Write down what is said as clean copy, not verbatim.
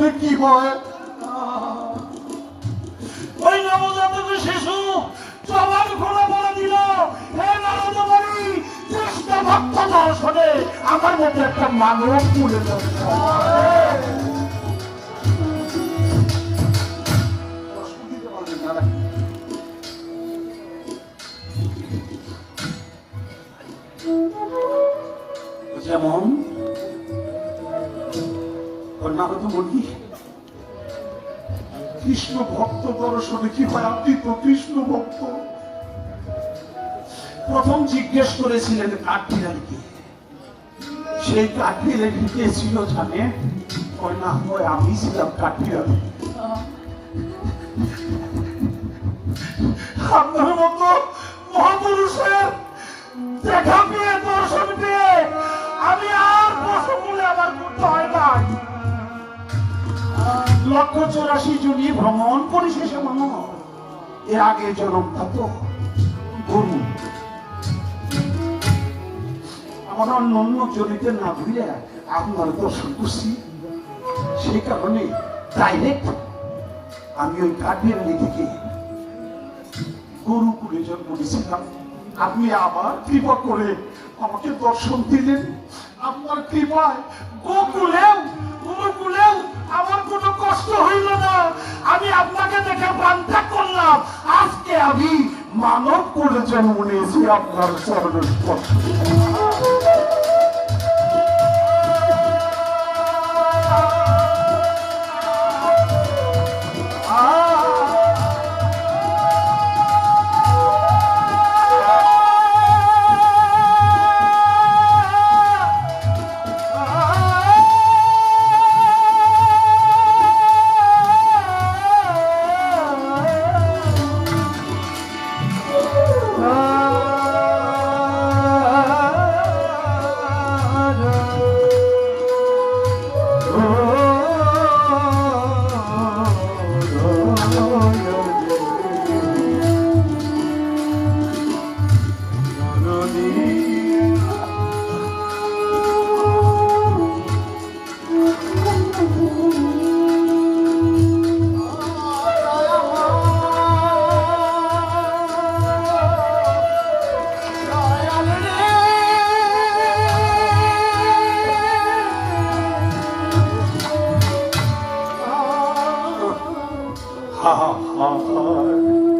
হলে কি হয়? ওই নবজাতক শিশু জবান খোলা বলে দিল, হে নারদ মুনি, কৃষ্ণ ভক্ত দর্শনে আমার মধ্যে একটা মানব পুড়ে যাচ্ছে। যেমন নারদ মুনি কৃষ্ণ ভক্ত দর্শনে কি হয়? আপনি তো কৃষ্ণ ভক্ত। প্রথম জিজ্ঞেস করেছিলেন কাঠবিড়ালিকে, সেই কাঠবিড়ালি কে ছিল জানে? না হয় আমি ছিলাম কাঠবিড়ালি। আপনার মতো মহাপুরুষের দেখা পেয়ে, দর্শন পেয়ে আমি আর প্রশ্ন বলে আমার করতে হয় নাই। 184 জনই ভ্রমণ পরিশেষে মানুষ এর আগে জনমটা তো গরু। আমার অন্য জনিতে না ভুলে আপনার দর্শন করছি, সেই কারণে ডাইরেক্ট আমি ওই কাঠবিড়ালি থেকে গরু কুলে জন্ম নিয়েছিলাম। আপনি আবার কৃপা করে আমাকে দর্শন দিলেন। আপনার কৃপায় গোকুলেও গুরুকুলেও আমার কোনো কষ্ট হইল না। আমি আপনাকে দেখে প্রাণত্যাগ করলাম। আজকে আমি মানব করে জন্ম নিয়েছি আপনার চরণের স্পর্শ। ha ha ha ha